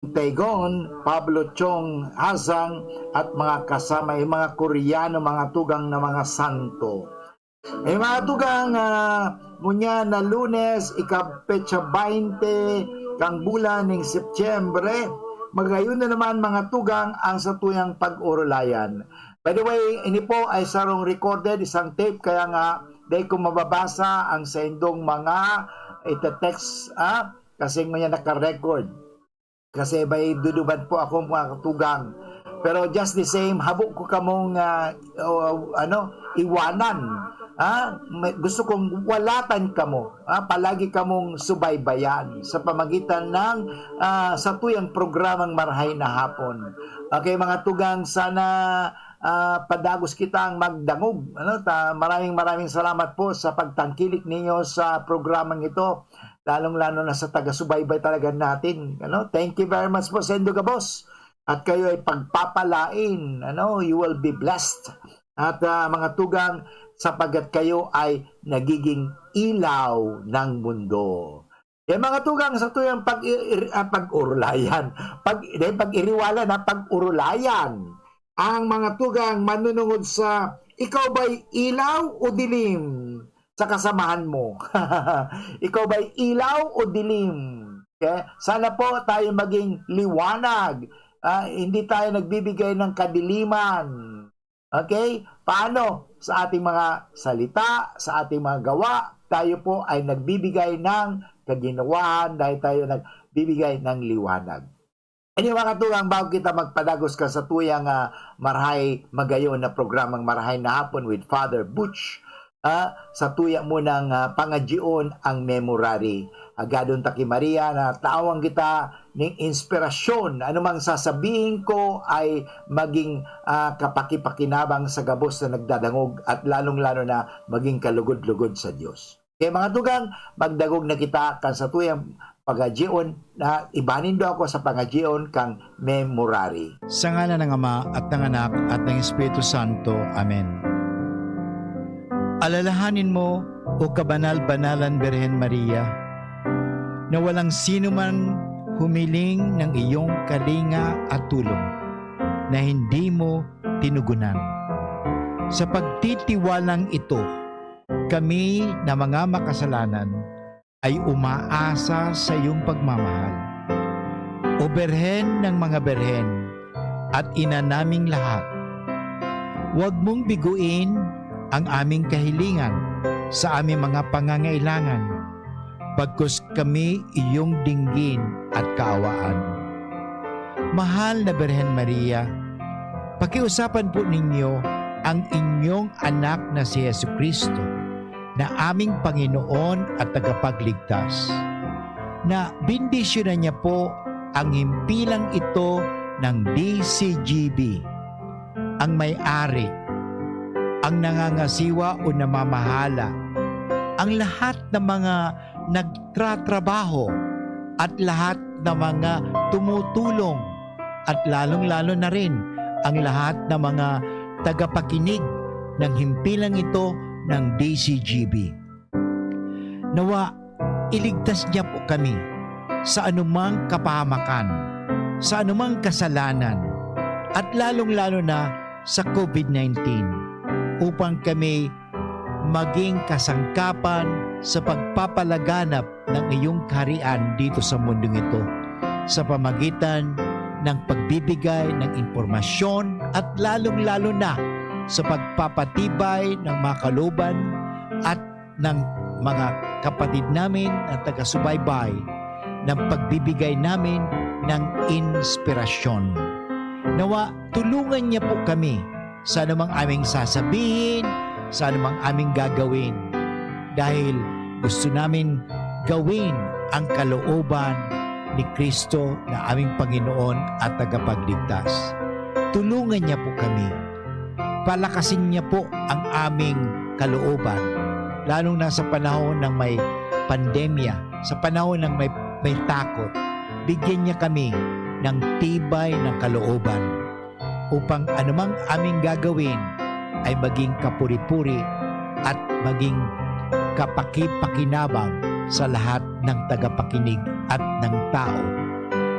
Taegon, Pablo Chong Hazang at mga kasama yung mga Koreano, mga tugang na mga santo. Mga tugang munya na Lunes, ikapetsa 20 kang bulan ng Setyembre, magayon na naman mga tugang ang satuyang pag-urulayan. By the way, ini po ay sarong recorded, isang tape, kaya nga dahil ko mababasa ang sa indong mga itetext kasi nga naka-record. Kasi may duduban po ako mga katugang. Pero just the same, habok ko kamong iwanan. Gusto kong walatan kamo. Palagi kamong subaybayan sa pamagitan ng satuyang programang Marahay na Hapon. Okay mga tugang, sana padagos kita ang magdangog. Maraming salamat po sa pagtangkilik ninyo sa programang ito. Lalong-lalo na sa taga-subaybay talaga natin. Thank you very much po, Sendo Gabos. At kayo ay pagpapalain. You will be blessed. At mga tugang, sapagat kayo ay nagiging ilaw ng mundo. Mga tugang, sa tuyang pag-urulayan. Pag-iriwala na pag-urulayan. Ang mga tugang manunungod sa ikaw ba'y ilaw o dilim? Sa kasamahan mo. Ikaw ba'y ilaw o dilim? Okay? Sana po tayo maging liwanag. Hindi tayo nagbibigay ng kadiliman. Okay? Paano? Sa ating mga salita, sa ating mga gawa, tayo po ay nagbibigay ng kaginawahan dahil tayo nagbibigay ng liwanag. Ano mga tugang, bago kita magpadagos ka sa tuyang Marahay Magayon na programang Marahay na Hapon with Father Butch, sa tuya mo ng pangadyon ang memorary. Agadon taki Maria na tawang kita ng inspirasyon. Anumang sasabihin ko ay maging kapakipakinabang sa gabos na nagdadangog at lalong-lalo na maging kalugod-lugod sa Diyos. Kaya mga tugang, magdagog na kita kan sa tuyang pagadyon na ibanin do ako sa pagadyon kang memorary. Sa ngalan ng Ama at ng Anak at ng Espiritu Santo. Amen. Alalahanin mo, o kabanal-banalan Birhen Maria, na walang sino man humiling ng iyong kalinga at tulong na hindi mo tinugunan. Sa pagtitiwalang ito, kami na mga makasalanan ay umaasa sa iyong pagmamahal. O Birhen ng mga Birhen at ina naming lahat, huwag mong biguin ang aming kahilingan sa aming mga pangangailangan, bagkus kami iyong dinggin at kaawaan. Mahal na Birhen Maria, pakiusapan po ninyo ang inyong anak na si Jesucristo, na aming Panginoon at tagapagligtas, na bindisyonan niya po ang himpilang ito ng DCGB, ang may-ari, ang nangangasiwa o namamahala, ang lahat ng mga nagtratrabaho at lahat ng mga tumutulong at lalong-lalo na rin ang lahat ng mga tagapakinig ng himpilang ito ng DCGB. Nawa, iligtas niya po kami sa anumang kapahamakan, sa anumang kasalanan, at lalong-lalo na sa COVID-19, upang kami maging kasangkapan sa pagpapalaganap ng iyong kaharian dito sa mundong ito sa pamagitan ng pagbibigay ng impormasyon at lalong-lalo na sa pagpapatibay ng mga kalooban at ng mga kapatid namin at taga-subaybay ng pagbibigay namin ng inspirasyon. Nawa, tulungan niya po kami sa anumang aming sasabihin, sa anumang aming gagawin, dahil gusto namin gawin ang kalooban ni Kristo na aming Panginoon at tagapagligtas. Tulungan niya po kami. Palakasin niya po ang aming kalooban, lalong na sa panahon ng may pandemya, sa panahon ng may takot. Bigyan niya kami ng tibay ng kalooban upang anumang aming gagawin ay maging kapuri-puri at maging kapakipakinabang sa lahat ng tagapakinig at ng tao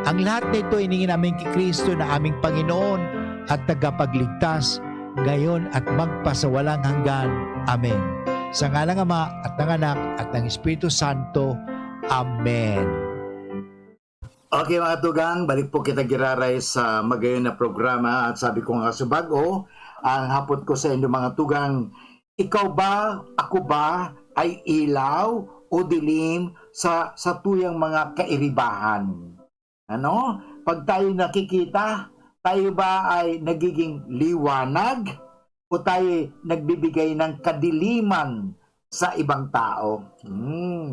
Ang lahat na ito iningin namin kay Kristo na aming Panginoon at tagapagligtas, ngayon at magpasawalang hanggan. Amen. Sa ngalang Ama at ng Anak at ng Espiritu Santo. Amen. Okay mga tugang, balik po kita giraray sa magayon na programa at sabi ko nga subago, ang hapot ko sa inyo mga tugang, ikaw ba, ako ba ay ilaw o dilim sa tuyang mga kairibahan? Ano? Pag tayo nakikita, tayo ba ay nagiging liwanag o tayo nagbibigay ng kadiliman sa ibang tao?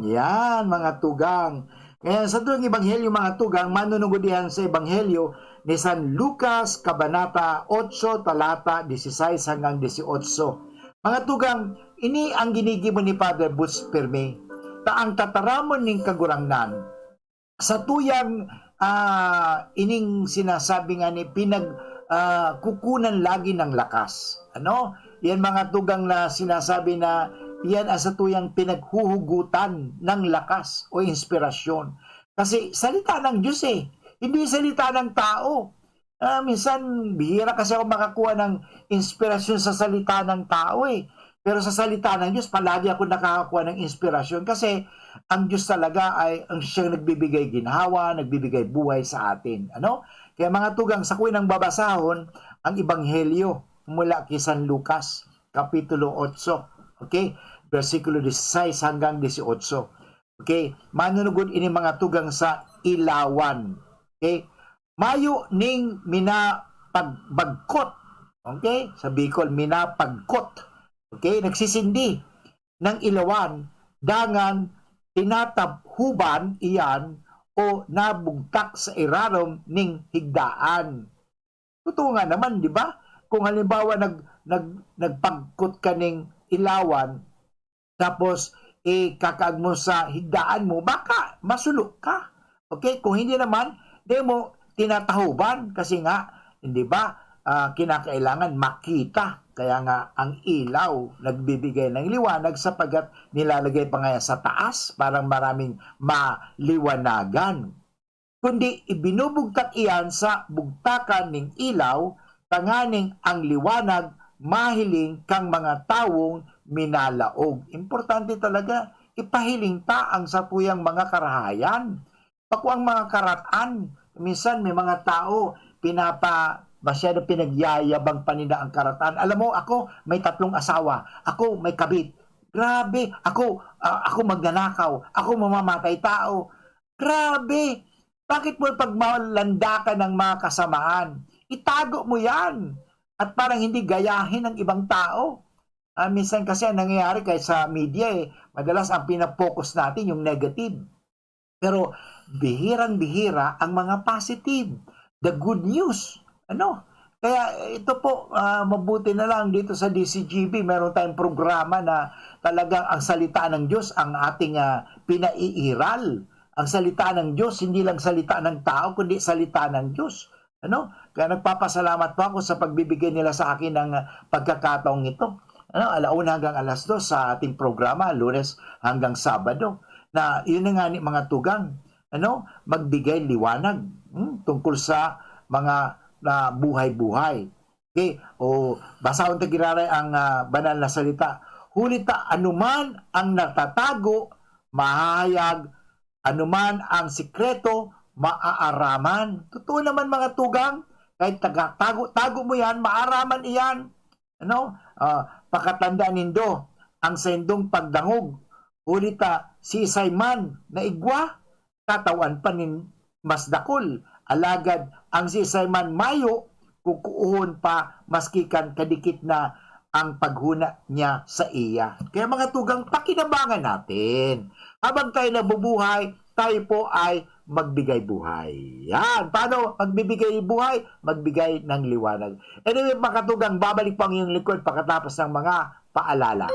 Yan mga tugang. Kaya sa tuwing ebanghelyo mga tugang, manunugod yan sa ebanghelyo ni San Lucas, Kabanata 8, talata 16 hanggang 18. Mga tugang, ini ang ginigimo ni Father Butch Perme, taang tataramon ning kagurangnan. Sa tuyang ining sinasabi nga ni kukunan lagi ng lakas. Ano? Yan mga tugang na sinasabi na yan ang sa tuyang pinaghuhugutan ng lakas o inspirasyon. Kasi salita ng Diyos hindi salita ng tao. Minsan, bihira kasi ako makakuha ng inspirasyon sa salita ng tao Pero sa salita ng Diyos, palagi ako nakakakuha ng inspirasyon kasi ang Diyos talaga ay ang siyang nagbibigay ginhawa, nagbibigay buhay sa atin. Ano? Kaya mga tugang, sa kuwi ng babasahon, ang Ebanghelyo mula kay San Lucas, Kapitulo 8. Okay? Versikulo 16 hanggang 18. Okay? Manunugod ini mga tugang sa ilawan. Okay? Mayo ning minapagbagkot. Okay? Sa Bicol, minapagkot. Okay? Nagsisindi ng ilawan, dangan tinatabhuban iyan o nabugtak sa irarom ning higdaan. Totoo nga naman, di ba? Kung halimbawa nagpagkot ka ning ilawan, tapos kakaag mo sa higdaan mo, baka masulok ka. Okay? Kung hindi naman, di mo tinatahuban kasi nga, hindi ba, kinakailangan makita. Kaya nga, ang ilaw nagbibigay ng liwanag sapagat nilalagay pa nga sa taas, parang maraming maliwanagan. Kundi ibinubugtak iyan sa bugtakan ng ilaw, tanganing ang liwanag mahiling kang mga tawong minalaog. Importante talaga, ipahiling ta ang satuyang mga karahayan. Paku ang mga karatan, minsan may mga tao, masyado pinagyayabang panina ang karatan. Alam mo, ako may 3 asawa. Ako may kabit. Grabe. Ako magnanakaw. Ako mamamatay tao. Grabe. Bakit mo pag malanda ka ng mga kasamaan? Itago mo yan. At parang hindi gayahin ng ibang tao. Minsan kasi ang nangyayari kahit sa media madalas ang pinapokus natin yung negative. Pero bihirang-bihira ang mga positive. The good news. Ano? Kaya ito po, mabuti na lang dito sa DCGB, meron tayong programa na talagang ang salita ng Diyos ang ating pinaiiral. Ang salita ng Diyos, hindi lang salita ng tao, kundi salita ng Diyos. Ano? Kaya nagpapasalamat po ako sa pagbibigay nila sa akin ng pagkakataong ito. Ano? 1:00 hanggang 2:00 sa ating programa, Lunes hanggang Sabado. Na yun na nga ni mga tugang, ano? Magbigay liwanag tungkol sa mga na buhay-buhay. Okay? O basahon tagiraray ang banal na salita. Hulita anuman ang natatago, mahahayag, anuman ang sikreto, maaaraman. Totoo naman mga tugang, kahit tago mo yan, maaraman iyan. Ano? Pakatandaan nindo, ang sendong pagdangog. Hulita si Isayman na igwa, katawan pa nin masdakol. Alagad ang si Simon Mayo, kukuuhon pa maskikan kadikit na ang paghuna niya sa iya. Kaya mga tugang, pakinabangan natin. Habang tayo nabubuhay, tayo po ay magbigay buhay. Yan. Paano magbibigay buhay? Magbigay ng liwanag. Anyway, mga tugang, babalik po ang iyong likod pagkatapos ng mga paalala.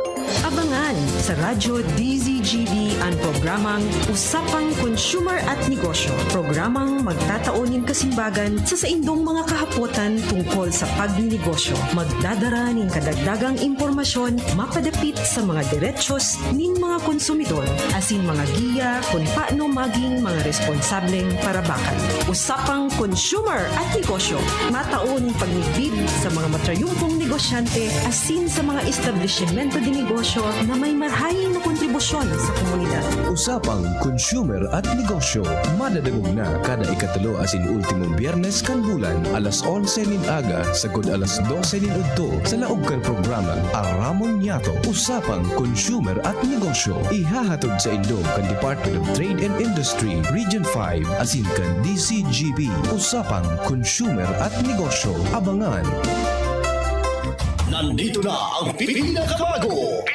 Abangan sa Radyo DZGB ang programang Usapang Consumer at Negosyo. Programang magtataunin kasimbagan sa saindong mga kahapotan tungkol sa pagninegosyo. Magdadara ning kadagdagang impormasyon mapadapit sa mga diretsyon ning mga konsumidor asin mga giya kung paano maging mga responsableng parabakan. Usapang Consumer at Negosyo. Mataon pagnibid sa mga matrayumpong negosyante asin sa mga establishmento de negosyo na may marhayin na kontribusyon sa komunidad. Usapang Consumer at Negosyo. Madadagog na kada ikatulo asin ultimong biyernes kan bulan alas 11 nin aga sagod alas 12 nin udto sa laog kan programa Aramon Yato. Usapang Consumer at Negosyo. Ihahatod sa Indog kan Department of Trade and Industry Region 5 asin kan DCGB. Usapang Consumer at Negosyo. Abangan. Nandito na ang pinakabago!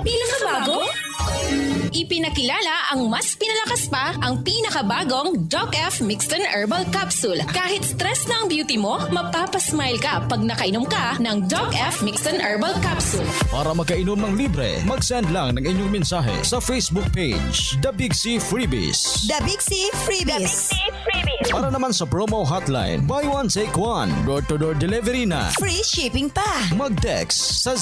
Pinakabago? Ipinakilala ang mas pinalakas pa ang pinakabagong Doc F Mixed Herbal Capsule. Kahit stress na ang beauty mo, mapapasmile ka pag nakainom ka ng Doc F Mixed Herbal Capsule. Para makainom ng libre, mag-send lang ng inyong mensahe sa Facebook page, The Big C Freebies. The Big C Freebies. Para naman sa promo hotline, buy one take one, door-to-door delivery na. Free shipping pa. Mag-text sa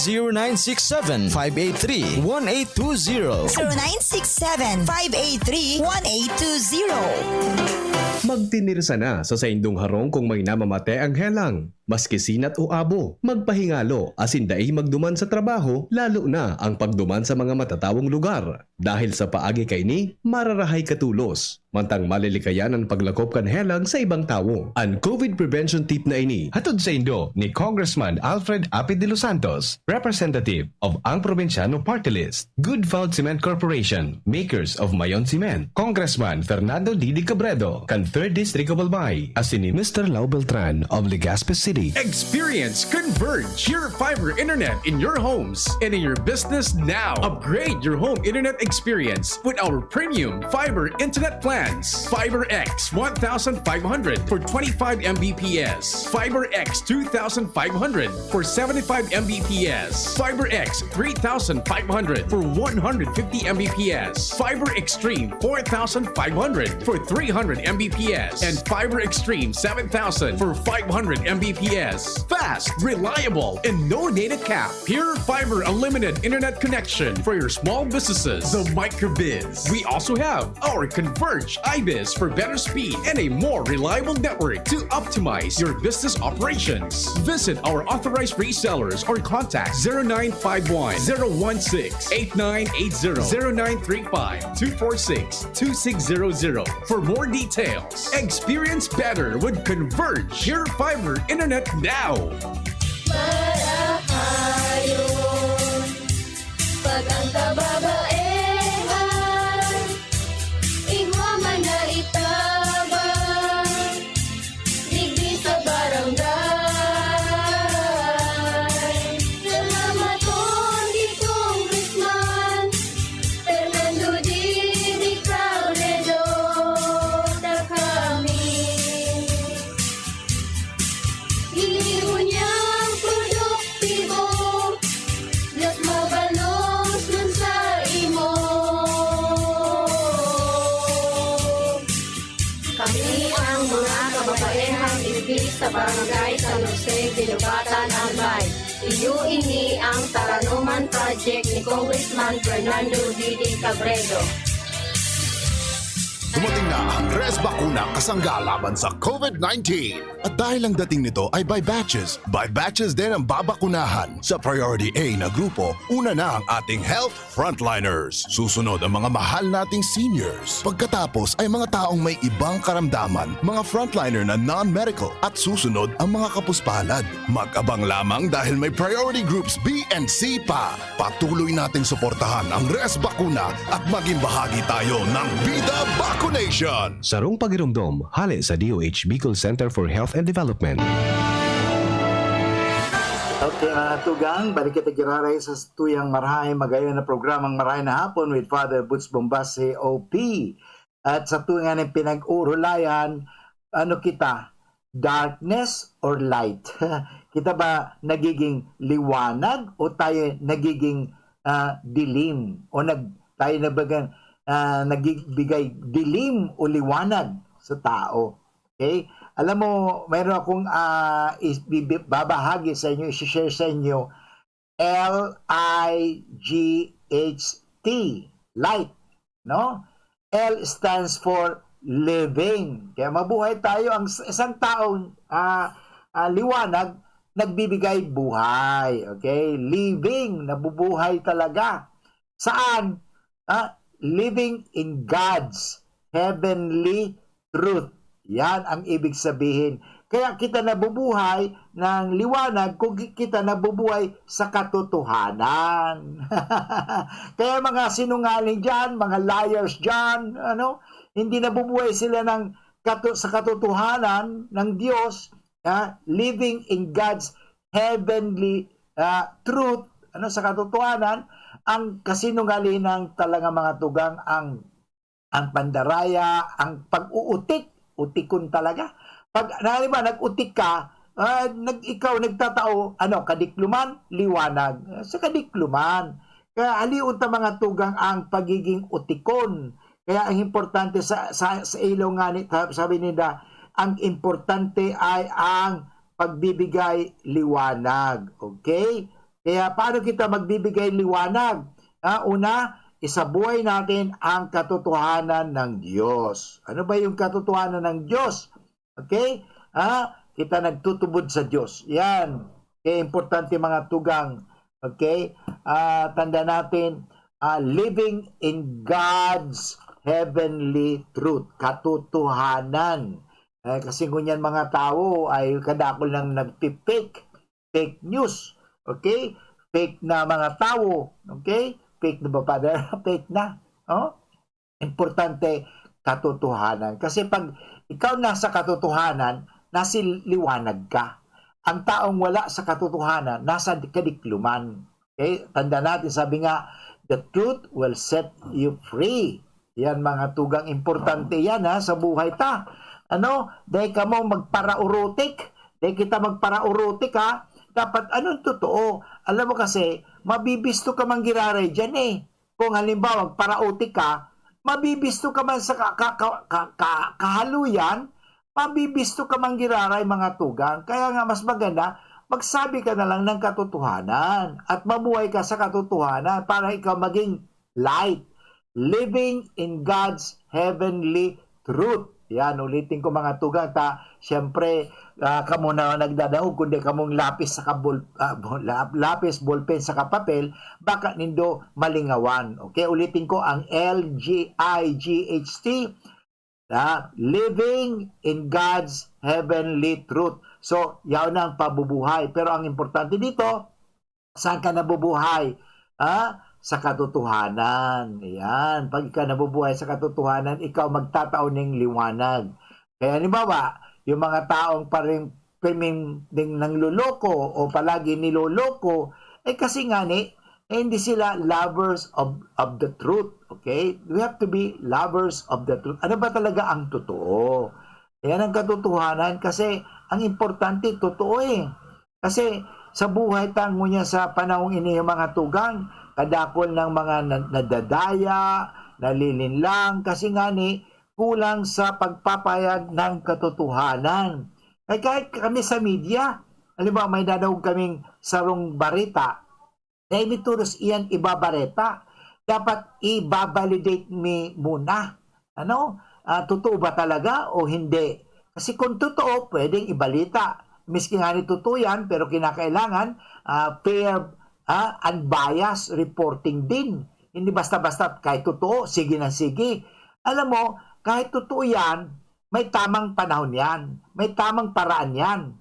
0967-583-1820. 0967-583-1820. Magtinirsa na sa saindong harong kung may namamate ang helang. Maski sinat o abo, magpahingalo asin dai magduman sa trabaho, lalo na ang pagduman sa mga matatawong lugar. Dahil sa paagi kay ni, mararahay katulos. Mantang malilikayan ang paglakop kan helang sa ibang tao. Ang COVID prevention tip na ini, hatod sa Indo ni Congressman Alfred Apid de los Santos, representative of ang Provinciano Party List, Good Found Cement Corporation, makers of Mayon Cement, Congressman Fernando Didi Cabredo, kan 3rd District of Albay, asin ni Mr. Lau Beltran of Legazpi City. Experience Converge, your fiber internet in your homes and in your business now. Upgrade your home internet experience with our premium fiber internet plans. Fiber X 1500 for 25 Mbps. Fiber X 2500 for 75 Mbps. Fiber X 3500 for 150 Mbps. Fiber Extreme 4500 for 300 Mbps. And Fiber Extreme 7000 for 500 Mbps. Fast, reliable, and no data cap. Pure Fiber Unlimited Internet Connection for your small businesses. The Microbiz. We also have our Converge iBiz for better speed and a more reliable network to optimize your business operations. Visit our authorized resellers or contact 0951 016 8980 0935 246 2600 for more details. Experience better with Converge Pure Fiber Internet now. Marahayon, pag ang kababaehan, igwa man na itabang, digdi sa barangay. Salamat po di Congressman Fernando Didi Cabredo na kami. Iliw niyang produktibo, lat mabalos nun sa imo. Kami ang mga kababaehang ibig sa barangay San Jose, Dilubatan, Albay. Iyo ini ang Taranuman Project ni Congressman Fernando Didi Cabredo. Dumating na ang Res Bakuna kasangga laban sa COVID-19. At dahil ang dating nito ay by batches din ang babakunahan. Sa Priority A na grupo, una na ang ating health frontliners. Susunod ang mga mahal nating seniors. Pagkatapos ay mga taong may ibang karamdaman, mga frontliner na non-medical. At susunod ang mga kapuspalad. Mag-abang lamang dahil may priority groups B and C pa. Patuloy nating suportahan ang Res Bakuna at maging bahagi tayo ng Vida Vaccination. Sarong pagirumdom, hali sa DOH Bicol Center for Health and Development. Okay, mga tugang, balik kita giraray sa tuyang marahay magayon na programang Marahay na Hapon with Father Butch Bombase OP. At sa tuyang ng pinag-urulayan, ano kita, darkness or light? Kita ba nagiging liwanag o tayo nagiging dilim? O tayo nagbigay dilim o liwanag sa tao? Okay? Alam mo, mayroon akong babahagi sa inyo, i-share sa inyo, LIGHT, light, no? L stands for living. Kaya mabuhay tayo. Ang isang taong liwanag, nagbibigay buhay. Okay? Living, nabubuhay talaga. Saan? Living in God's heavenly truth. Yan ang ibig sabihin. Kaya kita nabubuhay ng liwanag kung kita nabubuhay sa katotohanan. Kaya mga sinungaling dyan, mga liars dyan, hindi nabubuhay sila sa katotohanan ng Diyos, living in God's heavenly truth, sa katotohanan. Ang kasinungalingan talaga mga tugang, ang pandaraya, ang pag-uutik, utikon talaga. Pag nag-utik ka, ikaw nagtatao, kadikluman, liwanag. Sa kadikluman. Kaya aliun ta mga tugang ang pagiging utikon. Kaya ang importante sa ilaw nga, sabi nila, ang importante ay ang pagbibigay liwanag. Okay? Kaya paano kita magbibigay liwanag? Una, isabuhay natin ang katotohanan ng Diyos. Ano ba yung katotohanan ng Diyos? Okay? Kita nagtutubod sa Diyos. Yan. Kaya importante mga tugang. Okay? Tanda natin, living in God's heavenly truth. Katotohanan. Kasi ngunyan mga tao ay kadakol lang nagpipake. Fake news. Okay? Fake na mga tao. Okay? Fake na ba, Father? Fake na. Importante, katotohanan. Kasi pag ikaw nasa katotohanan, nasa liwanag ka. Ang taong wala sa katotohanan, nasa kadikluman. Okay? Tanda natin, sabi nga, the truth will set you free. Yan mga tugang, importante yan sa buhay ta. Dahil ka mo magparaurotik. Dahil kita magparaurotik dapat anong totoo? Alam mo kasi, mabibisto ka man giraray dyan Kung halimbawa, parautik ka, mabibisto ka man sa kahaluyan, mabibisto ka man giraray mga tugang. Kaya nga mas maganda, magsabi ka na lang ng katotohanan at mabuhay ka sa katotohanan para ikaw maging light. Living in God's heavenly truth. Yan, ulitin ko mga tugang. Siyempre, kamo na nagdadahog, kundi kamong lapis sa lapis, ballpen sa papel, baka nindo malingawan. Okay, ulitin ko ang LGIGHT, living in God's heavenly truth. So, yaw na ang pabubuhay. Pero ang importante dito, saan ka nabubuhay? Sa katotohanan. Ayan. Pag ikaw nabubuhay sa katotohanan, ikaw magtataon ng liwanag. Kaya halimbawa, yung mga taong parang ding nangluloko o palagi niloloko, kasi nga hindi sila lovers of the truth. Okay? We have to be lovers of the truth. Ano ba talaga ang totoo? Ayan ang katotohanan kasi ang importante, totoo Kasi sa buhay tango niya sa panahong ini yung mga tugang, kadakol ng mga nadadaya, nalilinlang, kasi nga kulang sa pagpapayag ng katotohanan. Kahit kami sa media, halimbawa may dadawag kaming sarong barita, na imituros iyan ibabareta, dapat i-validate me muna. Totoo ba talaga o hindi? Kasi kung totoo, pwedeng ibalita. Miski nga totoo yan, pero kinakailangan fair unbiased reporting din. Hindi basta-basta kahit totoo, sige na sige. Alam mo, kahit totoo yan, may tamang panahon yan. May tamang paraan yan.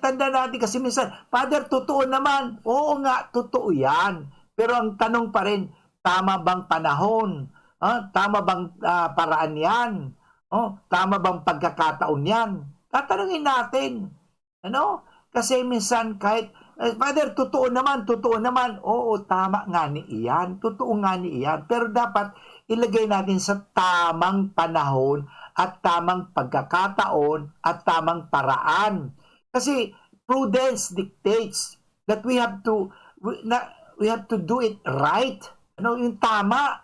Tanda natin kasi minsan, Father, totoo naman. Oo nga, totoo yan. Pero ang tanong pa rin, tama bang panahon? Tama bang paraan yan? Tama bang pagkakataon yan? Tatanungin natin. Kasi minsan kahit Father, totoo naman. Oo, tama nga ni iyan. Totoo nga ni iyan. Pero dapat ilagay natin sa tamang panahon at tamang pagkakataon at tamang paraan. Kasi Prudence dictates that we have to do it right. Yung tama.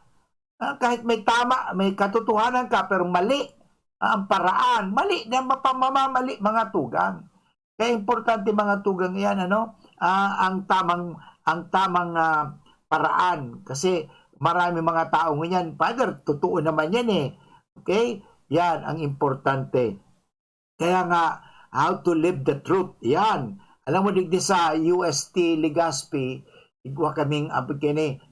Kahit may tama, may katotohanan ka, pero mali ang paraan. Mali na mapamamali mga tugang. Kaya importante mga tugang yan, ang tamang paraan. Kasi marami mga tao ganyan. Father, totoo naman yan eh. Okay? Yan ang importante. Kaya nga, how to live the truth. Yan. Alam mo, digdi sa UST Legazpi, igwa kaming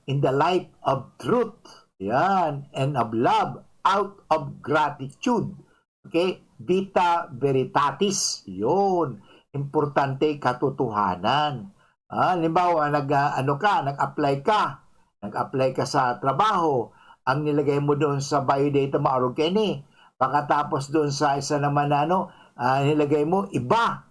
in the light of truth. Yan. And of love, out of gratitude. Okay? Vita veritatis. Yun. Importante katotohanan. Halimbawa, nag-apply ka sa trabaho. Ang nilagay mo doon sa biodata mo, arugeni. Pagkatapos doon sa isa naman nilagay mo, iba.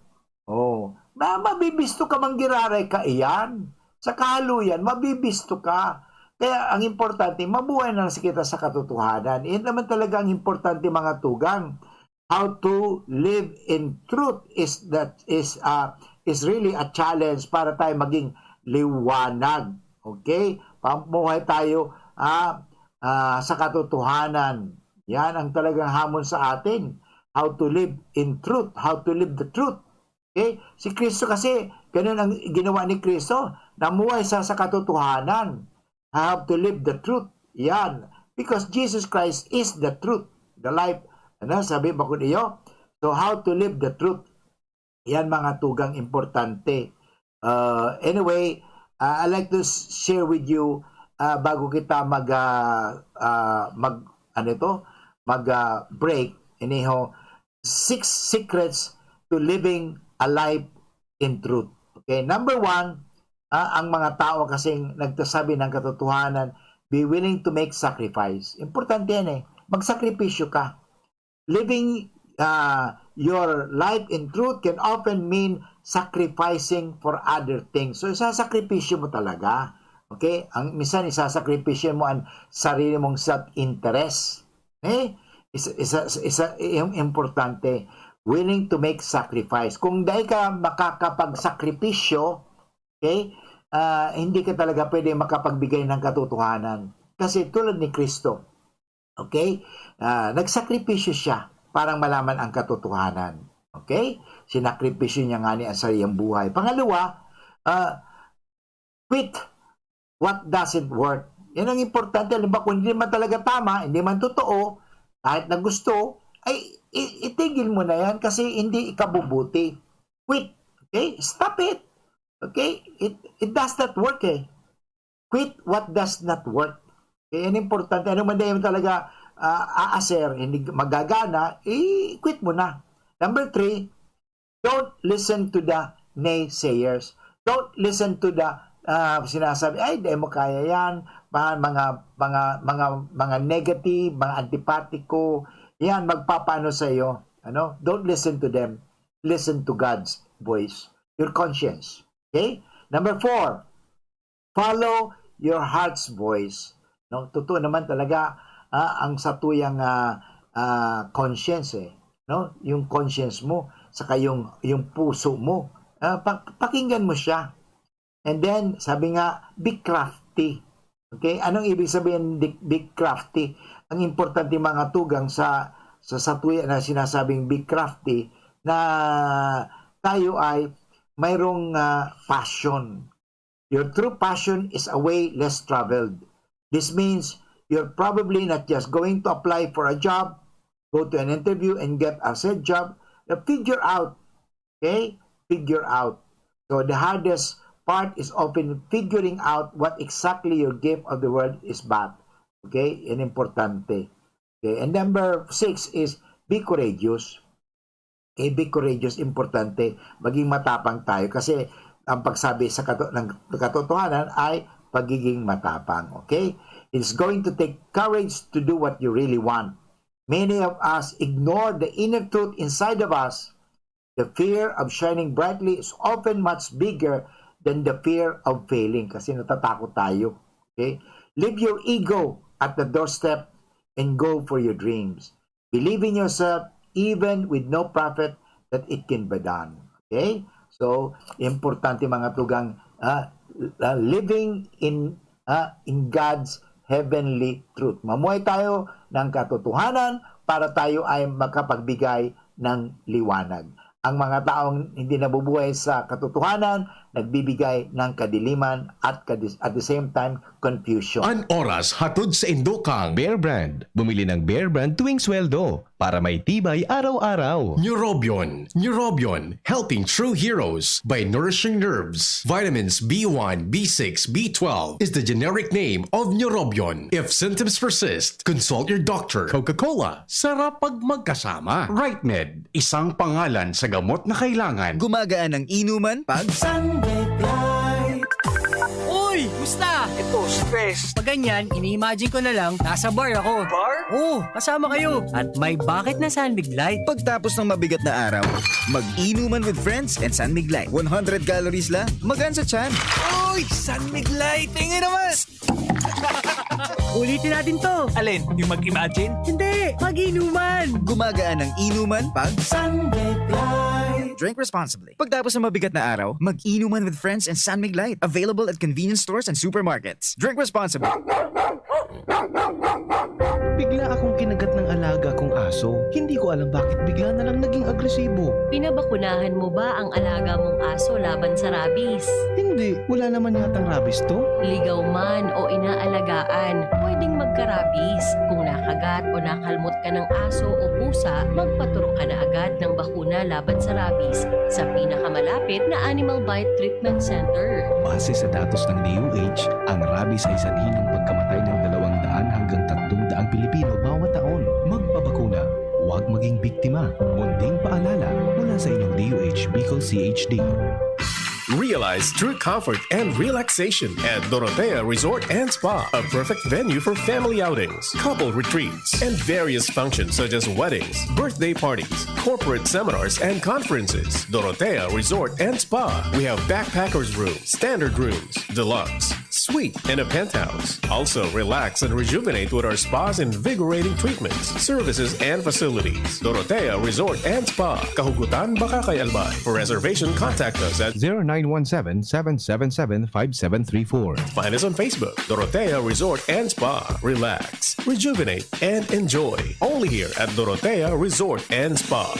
Mabibisto ka manggiraray ka iyan. Sa kahaluyan, mabibisto ka. Kaya ang importante, mabuhay na kita sa katotohanan. Yan naman talaga ang importante mga tugang. How to live in truth is really a challenge para tayo maging liwanag. Okay? Pamuhay tayo sa katotohanan. Yan ang talagang hamon sa atin. How to live in truth. How to live the truth. Okay? Si Kristo kasi, ganun ang ginawa ni Kristo. Namuhay sa katotohanan. How to live the truth. Yan. Because Jesus Christ is the truth. The life. Sabi ba ko niyo? So, how to live the truth. Yan mga tugang importante. Anyway, I'd like to share with you bago kita break. 6 secrets to living a life in truth. Okay, number 1, ang mga tao kasing nagtasabi ng katotohanan, be willing to make sacrifice. Importante yan magsakripisyo ka. Living your life in truth can often mean sacrificing for other things. So, isasakripisyo mo talaga. Okay? Minsan, isasakripisyo mo ang sarili mong self-interest. Isa importante. Willing to make sacrifice. Kung dahil ka makakapagsakripisyo, okay, hindi ka talaga pwede makapagbigay ng katotohanan. Kasi tulad ni Kristo, okay, nagsakripisyo siya para malaman ang katotohanan. Okay? Sinakripisyo niya nga ni ang sariyang buhay. Pangalawa, quit what doesn't work. Yan ang importante. Halimbawa, kung hindi man talaga tama, hindi man totoo, kahit na gusto, ay itigil mo na yan kasi hindi ikabubuti. Quit. Okay? Stop it. Okay? It does not work Quit what does not work. Okay? Yan importante. Ano man dahil talaga aaser, hindi magagana, quit mo na. Number 3, don't listen to the naysayers. Don't listen to the sinasabi, ay, di mo kaya yan, mga negative, mga antipatiko, yan, magpapano sa iyo. Don't listen to them. Listen to God's voice. Your conscience. Okay? Number 4, follow your heart's voice. Totoo naman talaga, ang satuyang conscience yung conscience mo, saka yung puso mo, pakinggan mo siya. And then, sabi nga, be crafty. Okay? Anong ibig sabihin be crafty? Ang importante mga tugang sa satuya na sinasabing be crafty, na tayo ay mayroong passion. Your true passion is a way less traveled. This means you're probably not just going to apply for a job, go to an interview and get a said job. Figure out. Okay? Figure out. So the hardest part is often figuring out what exactly your gift of the world is about. Okay? Yan importante. Okay? And number 6 is be courageous. Okay? Be courageous. Importante. Maging matapang tayo. Kasi ang pagsabi sa ng katotohanan ay pagiging matapang. Okay? It's going to take courage to do what you really want. Many of us ignore the inner truth inside of us. The fear of shining brightly is often much bigger than the fear of failing. Kasi natatakot tayo. Okay? Leave your ego at the doorstep and go for your dreams. Believe in yourself even with no profit that it can be done. Okay? So, importante mga tugang, living in God's heavenly truth. Mamuhay tayo ng katotohanan para tayo ay makapagbigay ng liwanag. Ang mga taong hindi nabubuhay sa katotohanan, nagbibigay ng kadiliman at at the same time, confusion. An oras hatod sa Indokang Bear Brand. Bumili ng Bear Brand tuwing sweldo para may tibay araw-araw. Neurobion. Neurobion. Helping true heroes by nourishing nerves. Vitamins B1, B6, B12 is the generic name of Neurobion. If symptoms persist, consult your doctor. Coca-Cola, sarap pag magkasama. RightMed, isang pangalan sa gamot na kailangan. Gumagaan ang inuman pag Uy! Musta? Ito, stress. Pag ganyan, ini-imagine ko na lang, nasa bar ako. Bar? Oo, kasama kayo. At may bucket na San Mig Light. Pagtapos ng mabigat na araw, mag-inuman with friends and San Mig Light. 100 calories lang, magaan sa tiyan. Uy! San Mig Light! Tingin naman! Ulitin natin to. Alin? Yung mag-imagine? Hindi! Mag-inuman! Gumagaan ang inuman pag San Mig Light. Drink responsibly. Pagtapos ng mabigat na araw, mag-inuman with friends and San Mig Light. Available at convenience stores and supermarkets. Drink responsibly. Bigla akong kinagat ng alaga kong aso. Hindi ko alam bakit bigla na lang naging agresibo. Pinabakunahan mo ba ang alaga mong aso laban sa rabies? Hindi, wala naman yatang rabies to. Ligaw man o inaalagaan, pwedeng magka-rabies. Kung nakagat o nakalmot ka ng aso o pusa, magpaturok ka na agad ng bakuna laban sa rabies sa pinakamalapit na Animal Bite Treatment Center. Base sa datos ng DOH, ang rabies ay sanhi ng pagkamatay ng 200 hanggang 300 Pilipino bawat taon. Magpabakuna, huwag maging biktima. Munding paalala mula sa inyong DOH Bicol CHD. Realize true comfort and relaxation at Dorotea Resort and Spa, a perfect venue for family outings, couple retreats, and various functions such as weddings, birthday parties, corporate seminars, and conferences. Dorotea Resort and Spa. We have backpackers rooms, standard rooms, deluxe, suite, and a penthouse. Also, relax and rejuvenate with our spa's invigorating treatments, services, and facilities. Dorotea Resort and Spa, Kahugutan, Bakakay, Albay. For reservation, contact us at 0917-777-5734. Find us on Facebook, Dorotea Resort and Spa. Relax, rejuvenate, and enjoy. Only here at Dorotea Resort and Spa.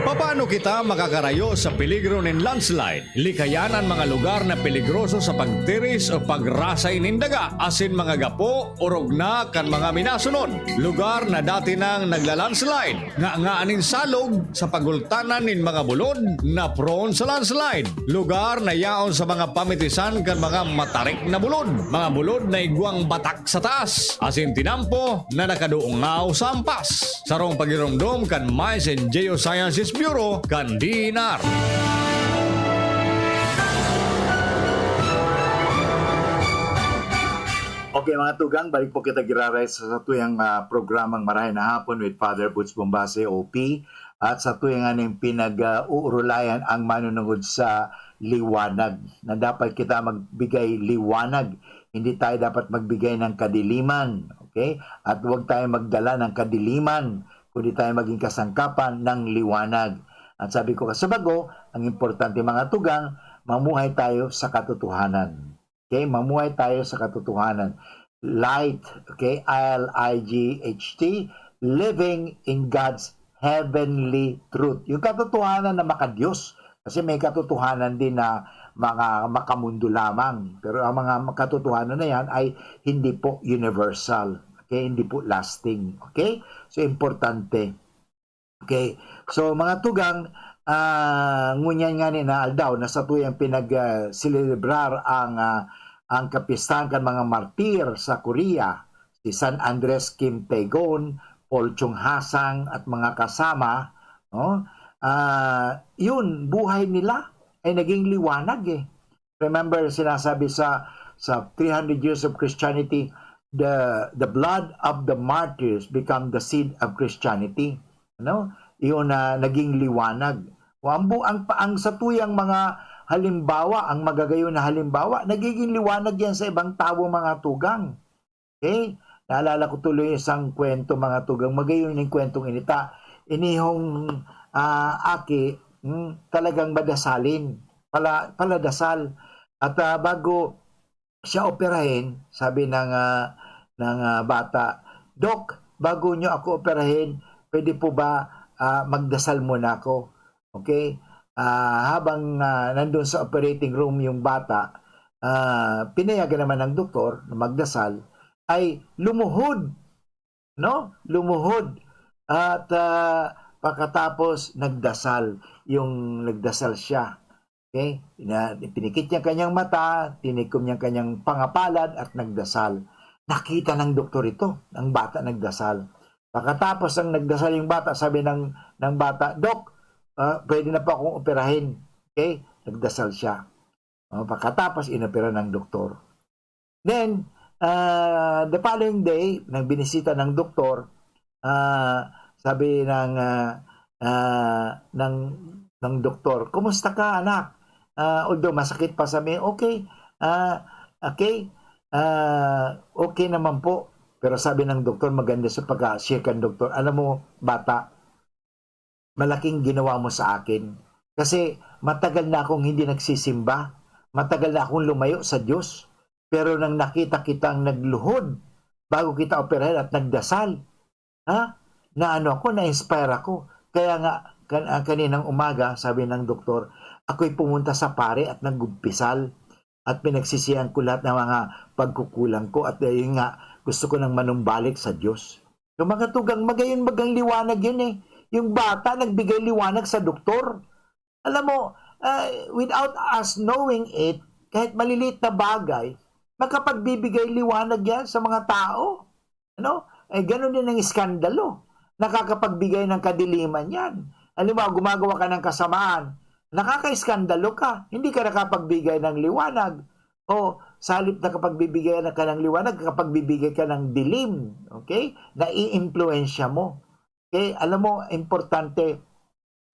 Paano kita makakarayo sa peligro ng landslide? Likayan ang mga lugar na peligroso sa pagtiris o pagrasay ng daga, asin mga gapo o rugna kan mga minasunod. Lugar na dati nang nagla-landslide, nga-ngaanin salog sa pagultanan ng mga bulod na prone sa landslide. Lugar na yaon sa mga pamitisan kan mga matarik na bulod, mga bulod na igwang batak sa taas, asin tinampo na nakaduungaw sa ampas. Sarong pagiromdom kan Mines and Geosciences Bureau kan DNR. Okay mga tugang, balik po kita giraray sa tuyang programang Marahay na Hapon with Father Butch Bombase, OP. At sa tuyang aning pinag-uurulayan ang manunungod sa liwanag. Na dapat kita magbigay liwanag. Hindi tayo dapat magbigay ng kadiliman. Okay? At huwag tayo magdala ng kadiliman, kundi tayo maging kasangkapan ng liwanag. At sabi ko kasabago, ang importante mga tugang, mamuhay tayo sa katotohanan. Okay? Mamuhay tayo sa katotohanan. Light, okay? L-I-G-H-T, living in God's heavenly truth. Yung katotohanan na makadiyos. Kasi may katotohanan din na mga makamundo lamang. Pero ang mga katotohanan na yan ay hindi po universal. Okay? Hindi po lasting. Okay? So, importante. Okay? So, mga tugang, ngunyan nga ni na aldaw na sa tuyang pinag-celebrar ang kapistahan kan mga martir sa Korea, si San Andres Kim Tae-gon, Paul Chung Hasang at mga kasama, no? Yun, buhay nila ay naging liwanag eh. Remember, sinasabi sa 300 years of Christianity, the blood of the martyrs become the seed of Christianity. No? Yun na naging liwanag. Ang satuyang mga halimbawa, ang magagayon na halimbawa, nagiging liwanag yan sa ibang tao mga tugang. Okay? Naalala ko tuloy isang kwento mga tugang, magayon yung kwentong inita. Inihong aki talagang madasalin, paladasal. At bago siya operahin, sabi ng bata, Dok, bago nyo ako operahin, pwede po ba magdasal muna ako? Okay? Habang nandun sa operating room yung bata, pinayagan naman ng doktor na magdasal, ay lumuhod. No? Lumuhod. At pagkatapos nagdasal. Yung nagdasal siya. Okay? Pinikit niya kanyang mata, tinikom niya kanyang pangapalad at nagdasal. Nakita ng doktor ito, ang bata nagdasal. Pagkatapos ang nagdasal yung bata, sabi ng bata, Dok, pwede na po akong operahin. Okay? Nagdasal siya. Pagkatapos, inopera ng doktor. Then, the following day, nang binisita ng doktor, sabi ng doktor, kumusta ka, anak? Although masakit pa, sabi, okay, okay naman po. Pero sabi ng doktor, maganda sa pag-share ng doktor, alam mo, bata, malaking ginawa mo sa akin. Kasi matagal na akong hindi nagsisimba. Matagal na akong lumayo sa Diyos. Pero nang nakita kitang nagluhod bago kita operahin at nagdasal, na-inspire ako. Kaya nga, kaninang umaga, sabi ng doktor, ako'y pumunta sa pare at nagumpisal at pinagsisihan ko lahat ng mga pagkukulang ko at yun nga, gusto ko nang manumbalik sa Diyos. Yung mga tugang magayon magang liwanag yun eh. Yung bata nagbigay liwanag sa doktor. Alam mo, without us knowing it, kahit maliliit na bagay, makapagbibigay liwanag yan sa mga tao. Ano? Ganun din ang iskandalo. Nakakapagbigay ng kadiliman yan. Alam mo, gumagawa ka ng kasamaan, nakaka-iskandalo ka. Hindi ka nakapagbigay ng liwanag. O sa halip na kapag bibigay ka ng liwanag, kapag bibigay ka ng dilim, okay? Nai-impluensya mo. Okay? Alam mo, importante,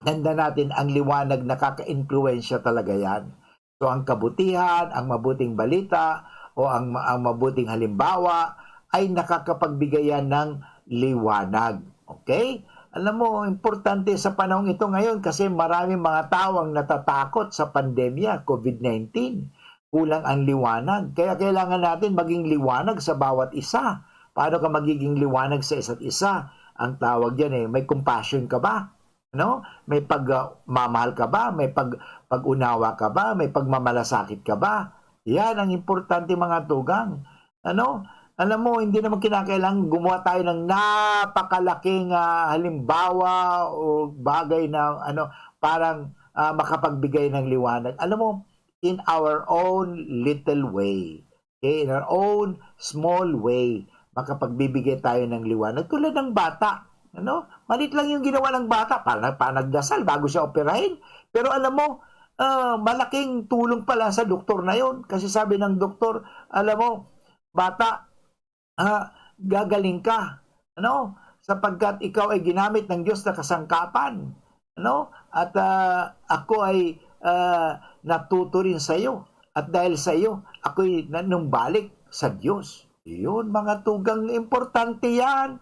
tanda natin, ang liwanag nakaka-impluensya talaga yan. So, ang kabutihan, ang mabuting balita, o ang mabuting halimbawa, ay nakakapagbigay yan ng liwanag. Okay? Alam mo, importante sa panahon ito ngayon kasi maraming mga tao ang natatakot sa pandemya, COVID-19. Kulang ang liwanag. Kaya kailangan natin maging liwanag sa bawat isa. Paano ka magiging liwanag sa isa't isa? Ang tawag dyan may compassion ka ba? No? May pagmamahal ka ba? May pag-unawa ka ba? May pagmamalasakit ka ba? Yan ang importante mga tugang. Ano? Alam mo, hindi naman kinakailangan gumawa tayo ng napakalaking halimbawa o bagay na parang makapagbigay ng liwanag. Alam mo, in our own little way, okay, in our own small way, makapagbibigay tayo ng liwanag. Tulad ng bata. Malit lang yung ginawa ng bata. Panagdasal bago siya operahin. Pero alam mo, malaking tulong pala sa doktor na yon. Kasi sabi ng doktor, alam mo, bata, gagaling ka, sapagkat ikaw ay ginamit ng Diyos na kasangkapan, at ako ay natuto rin sa iyo, at dahil sa iyo ako'y nanumbalik sa Diyos. Yun, mga tugang, importante yan.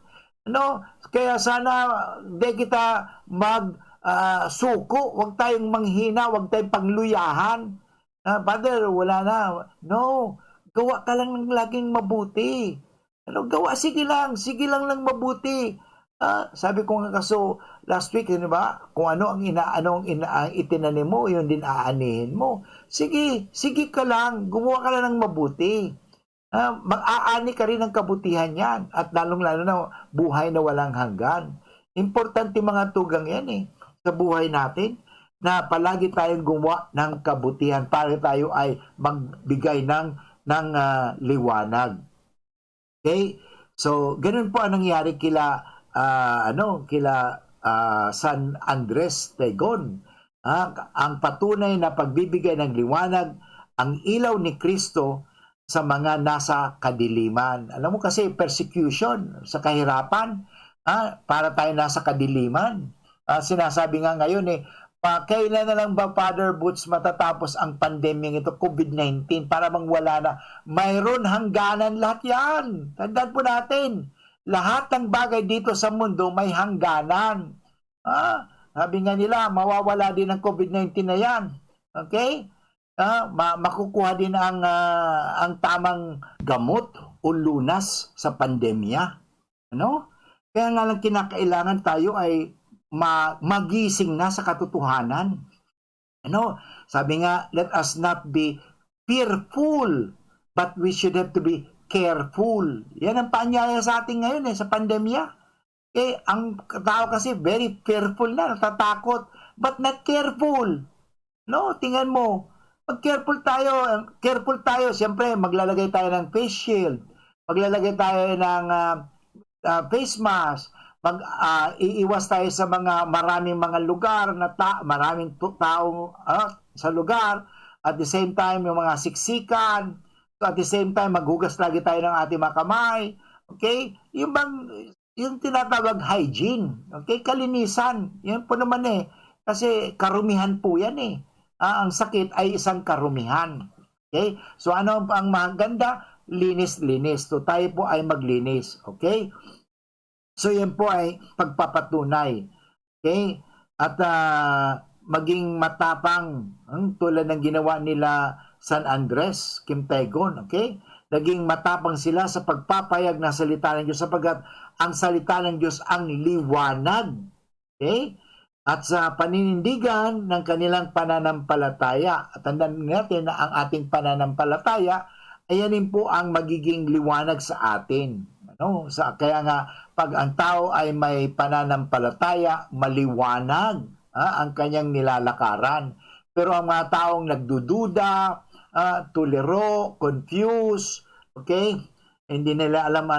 Kaya sana di kita suko, huwag tayong manghina, huwag tayong pangluyahan. Father, wala na. No, gawa ka lang ng laging mabuti. Gawa, sige lang ng mabuti. Sabi ko nga kaso last week, ba? Kung ano ang itinanim mo, yun din aanihin mo. Sige ka lang, gumawa ka lang ng mabuti. Mag-aani ka rin ng kabutihan yan at lalong-lalo na buhay na walang hanggan. Importante mga tugang yan sa buhay natin na palagi tayong gumawa ng kabutihan para tayo ay magbigay ng liwanag. Okay? So, ganun po ang nangyari kila San Andres Tegon. Ang patunay na pagbibigay ng liwanag, ang ilaw ni Kristo sa mga nasa kadiliman. Alam mo kasi persecution sa kahirapan, para tayo nasa kadiliman. Sinasabi nga ngayon kailan na lang ba, Father Boots, matatapos ang pandemyang ito, COVID-19, para bang wala na? Mayroon hangganan lahat yan. Tandaan po natin, lahat ng bagay dito sa mundo may hangganan. Sabi nga nila, mawawala din ang COVID-19 na yan. Okay? Makukuha din ang tamang gamot o lunas sa pandemya. Ano? Kaya nga lang kinakailangan tayo ay magising na sa katotohanan. Ano? Sabi nga, let us not be fearful, but we should have to be careful. Yan ang paanyaya sa atin ngayon sa pandemya. Ang tao kasi very fearful na, natatakot, but not careful. No, tingnan mo, mag-careful tayo, siyempre maglalagay tayo ng face shield, maglalagay tayo ng face mask, iiwas tayo sa maraming mga lugar na maraming tao sa lugar, at the same time yung mga siksikan, at the same time maghugas lagi tayo ng ating mga kamay, okay? Yung tinatawag hygiene, okay? Kalinisan, yan po naman kasi karumihan po yan ang sakit ay isang karumihan, okay? So ano ang maganda? Linis-linis. So tayo po ay maglinis, okay? So yan po ay pagpapatunay, okay? At maging matapang, tulad ng ginawa nila San Andres, Kimtegon, okay? Naging matapang sila sa pagpapayag ng salita ng Diyos sapagkat ang salita ng Diyos ang liwanag. Okay? At sa paninindigan ng kanilang pananampalataya. At tandaan natin na ang ating pananampalataya, ayan po ang magiging liwanag sa atin. Ano? Kaya nga, pag ang tao ay may pananampalataya, maliwanag ang kanyang nilalakaran. Pero ang mga taong nagdududa, tuliro, confused, okay? Hindi nila alam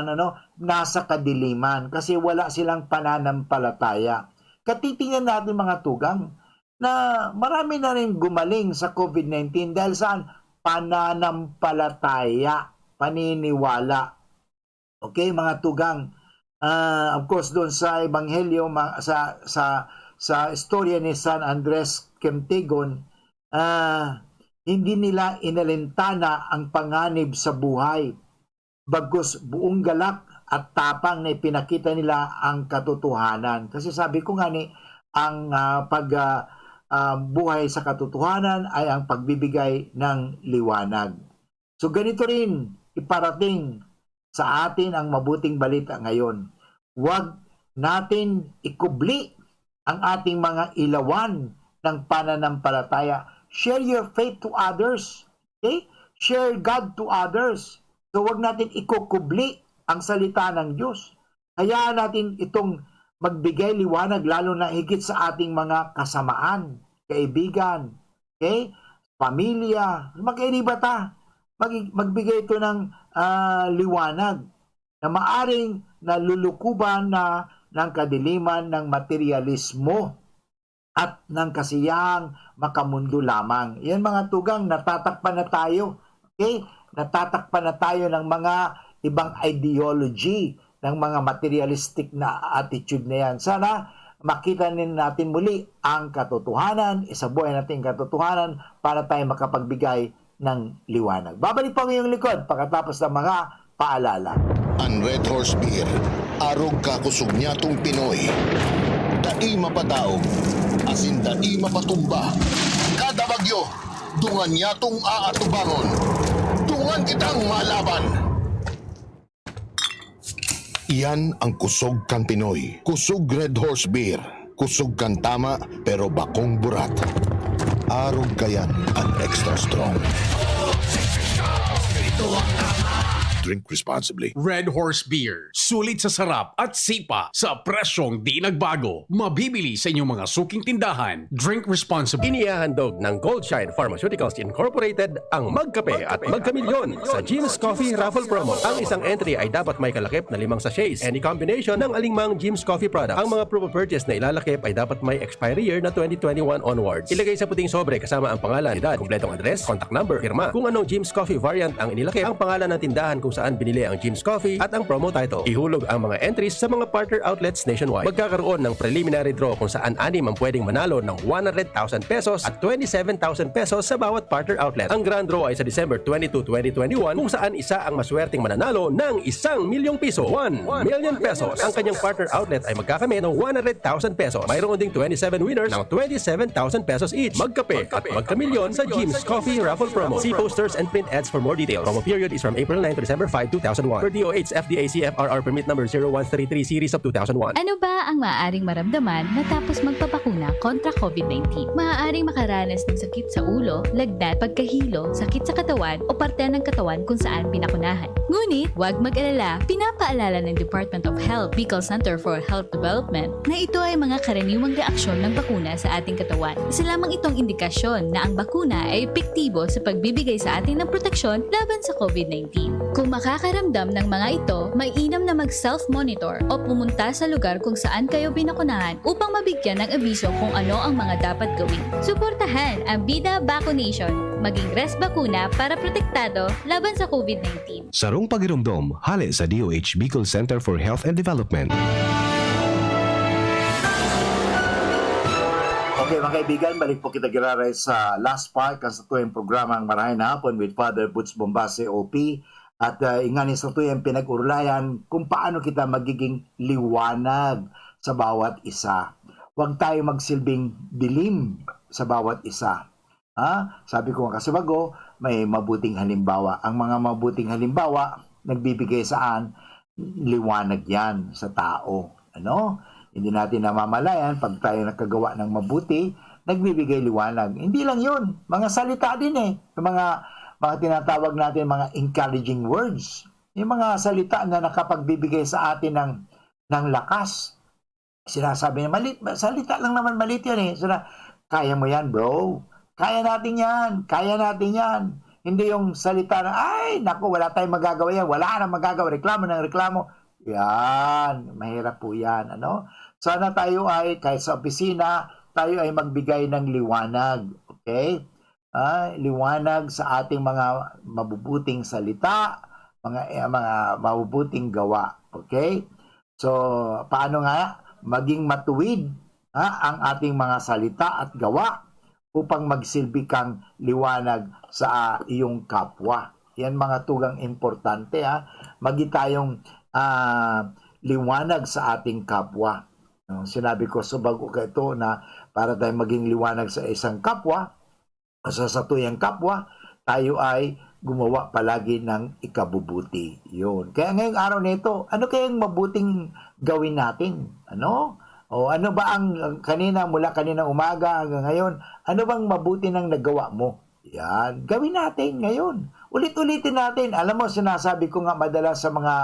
nasa kadiliman kasi wala silang pananampalataya. Katitingnan natin mga tugang na marami na rin gumaling sa COVID-19 dahil saan? Pananampalataya, paniniwala. Okay, mga tugang. Of course, doon sa Ebanghelyo, sa istorya ni San Andres Kimtegon, hindi nila inalintana ang panganib sa buhay. Bagkus buong galak at tapang na ipinakita nila ang katotohanan. Kasi sabi ko nga ang buhay sa katotohanan ay ang pagbibigay ng liwanag. So ganito rin iparating sa atin ang mabuting balita ngayon. Huwag natin ikubli ang ating mga ilawan ng pananampalataya. Share your faith to others. Okay? Share God to others. So huwag natin ikukubli ang salita ng Diyos. Hayaan natin itong magbigay liwanag lalo na higit sa ating mga kasamaan, kaibigan, okay? Pamilya, magkainibata. Magbigay ito ng liwanag na maaring nalulukuban ng kadiliman ng materialismo at ng kasiyang makamundo lamang. Yan mga tugang, natatakpan na tayo. Okay? Natatakpan na tayo ng mga ibang ideology, ng mga materialistic na attitude na yan. Sana makita natin muli ang katotohanan, isabuhay natin ang katotohanan para tayo makapagbigay ng liwanag. Babalik pa ngayong likod pagkatapos ng mga paalala. Ang Red Horse Beer, arog kakusog niya tong Pinoy. Dai mapadaog, asin dai mapatumba. Kada bagyo, dungan niya tong aatubangon. Dungan kitang malaban. Iyan ang kusog kang Pinoy. Kusog Red Horse Beer. Kusog kang tama pero bakong burat. Arog kayan at extra strong. Ito ang tama. Drink responsibly. Red Horse Beer. Sulit sa sarap at sipa sa presyong di nagbago. Mabibili sa inyong mga suking tindahan. Drink responsibly. Inihahandog ng Goldshine Pharmaceuticals Incorporated ang Magkape at Magkamilyon sa Jim's Coffee Raffle Promo. Ang isang entry ay dapat may kalakip na 5 sachets. Any combination ng alingmang Jim's Coffee products. Ang mga proof of purchase na ilalakip ay dapat may expiry year na 2021 onwards. Ilagay sa puting sobre kasama ang pangalan, edad, kumpletong address, contact number, firma. Kung anong Jim's Coffee variant ang inilakip, ang pangalan ng tindahan kung kung saan binili ang Jim's Coffee at ang promo title. Ihulog ang mga entries sa mga partner outlets nationwide. Magkakaroon ng preliminary draw kung saan 6 ang pwedeng manalo ng 100,000 pesos at 27,000 pesos sa bawat partner outlet. Ang grand draw ay sa December 22, 2021 kung saan isa ang maswerteng mananalo ng 1,000,000 piso. 1 million pesos. Ang kanyang partner outlet ay magkakamit ng 100,000 pesos. Mayroon ding 27 winners ng 27,000 pesos each. Magkape at magkamilyon sa Jim's Coffee Raffle Promo. See posters and print ads for more details. Promo period is from April 9 to December 5, 2001. Per DOH FDA CFRR permit number 0133 series of 2001. Ano ba ang maaaring maramdaman matapos magpapakuna kontra COVID-19? Maaaring makaranas ng sakit sa ulo, lagnat, pagkahilo, sakit sa katawan o parte ng katawan kung saan pinakunahan. Ngunit, huwag mag-alala, pinapaalala ng Department of Health, Bicol Center for Health Development na ito ay mga karaniwang reaksyon ng bakuna sa ating katawan. Isa lamang itong indikasyon na ang bakuna ay epektibo sa pagbibigay sa atin ng proteksyon laban sa COVID-19. Kung makakaramdam ng mga ito, mainam na mag-self-monitor o pumunta sa lugar kung saan kayo binakunahan upang mabigyan ng abiso kung ano ang mga dapat gawin. Suportahan ang Bida Vaccination, maging rest bakuna para protektado laban sa COVID-19. Sarong pagirumdom, hali sa DOH Bicol Center for Health and Development. Okay mga kaibigan, balik po kita giraray sa last part sa tuyang programang Marahay na Hapon with Father Butch Bombase OP. At ingani sa tuyang pinag-urulayan kung paano kita magiging liwanag sa bawat isa. Huwag tayo magsilbing dilim sa bawat isa. Sabi ko nga kasi bago, may mabuting halimbawa. Ang mga mabuting halimbawa, nagbibigay saan? Liwanag yan sa tao. Ano? Hindi natin namamalayan pag tayo nakagawa ng mabuti, nagbibigay liwanag. Hindi lang yun. Mga salita din eh. Yung mga tinatawag natin mga encouraging words. Yung mga salita na nakapagbibigay sa atin ng lakas. Sinasabi niya, salita lang naman, malit yan eh. Kaya mo yan bro. Kaya natin yan. Kaya natin yan. Hindi yung salita na, ay, naku, wala tayong magagawa yan. Wala na magagawa. Reklamo ng reklamo. Yan. Mahirap po yan. Ano? Sana tayo ay, kahit sa opisina, tayo ay magbigay ng liwanag. Okay? Liwanag sa ating mga mabubuting salita, mga mabubuting gawa. Okay? So, paano nga maging matuwid ang ating mga salita at gawa upang magsilbi kang liwanag sa iyong kapwa. Yan mga tugang importante. Maging tayong liwanag sa ating kapwa. Sinabi ko sa bago ka ito na para tayong maging liwanag sa isang kapwa, sa tuyang kapwa, tayo ay gumawa palagi ng ikabubuti. Yun. Kaya ngayong araw nito, ano kayang mabuting gawin natin? Ano? O ano ba ang mula kanina umaga hanggang ngayon, ano bang mabuti nang nagawa mo? Yan. Gawin natin ngayon. Ulit-ulitin natin. Alam mo, sinasabi ko nga madalas sa mga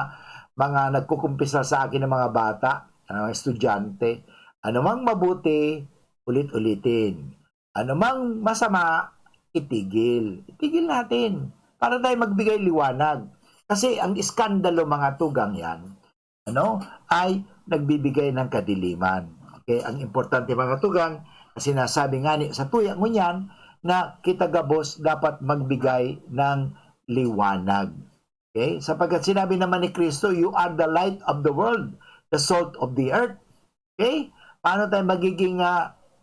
nagkukumpisa sa akin ng mga bata, estudyante, ano mang mabuti, ulit-ulitin. Ano mang masama, itigil. Itigil natin para tayo magbigay liwanag. Kasi ang iskandalo mga tugang yan, ay nagbibigay ng kadiliman. Okay, ang importante mga tugang, sinasabi nga sa tuyang ngunyan na kita gabos dapat magbigay ng liwanag. Okay? Sapagkat sinabi naman ni Kristo, you are the light of the world, the salt of the earth. Okay? Paano tayo magiging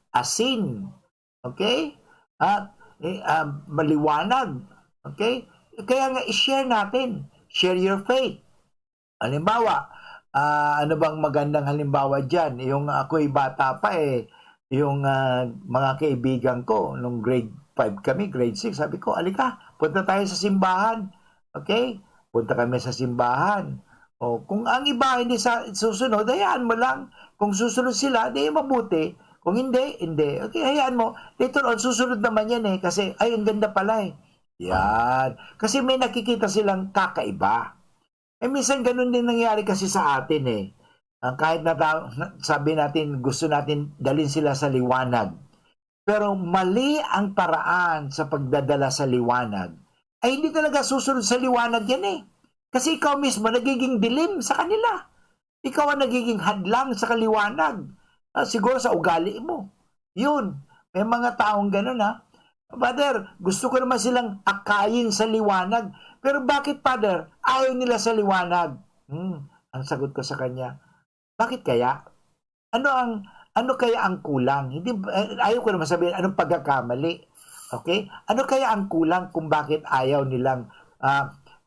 asin? Okay? At maliwanag. Okay? Kaya nga i-share natin. Share your faith. Halimbawa, ano bang magandang halimbawa dyan? Yung ako'y bata pa yung mga kaibigan ko, nung grade 5 kami, grade 6, sabi ko, alika, punta tayo sa simbahan. Okay? Punta kami sa simbahan. O, kung ang iba hindi susunod, hayaan mo lang. Kung susunod sila, di mabuti. Kung hindi, hindi. Okay, hayaan mo. Later on, susunod naman yan kasi, ay, ang ganda pala Yan. Kasi may nakikita silang kakaiba. Minsan ganun din nangyari kasi sa atin kahit sabi natin, gusto natin dalhin sila sa liwanag. Pero mali ang paraan sa pagdadala sa liwanag. Ay hindi talaga susunod sa liwanag yan Kasi ikaw mismo nagiging dilim sa kanila. Ikaw ang nagiging hadlang sa kaliwanag. Siguro sa ugali mo. Yun. May mga taong ganun Father, gusto ko naman silang akayin sa liwanag. Pero bakit, Father, ayaw nila sa liwanag? Ang sagot ko sa kanya, bakit kaya? Ano kaya ang kulang? Hindi, ayaw ko naman sabihin anong pagkakamali. Okay? Ano kaya ang kulang kung bakit ayaw nilang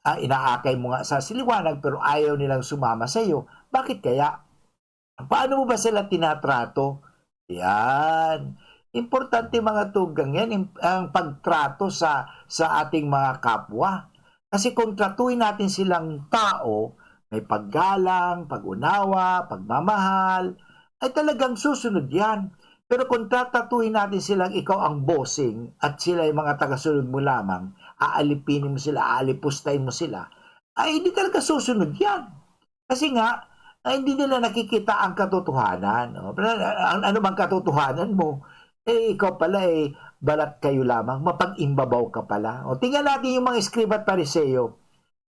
inaakay mo nga sa liwanag pero ayaw nilang sumama sa iyo? Bakit kaya? Paano mo ba sila tinatrato? Yan. Importante mga tugang yan, ang pagtrato sa ating mga kapwa. Kasi kung tratuhin natin silang tao, may paggalang, pag-unawa, pagmamahal, ay talagang susunod yan. Pero kung tratuhin natin silang ikaw ang bossing at sila yung mga tagasunod mo lamang, aalipinin mo sila, aalipustahin mo sila, ay hindi talaga susunod yan. Kasi nga, hindi nila nakikita ang katotohanan. Ano bang katotohanan mo? Ikaw pala balat kayo lamang, mapag-imbabaw ka pala. Tingnan natin yung mga Eskriba at Pariseo.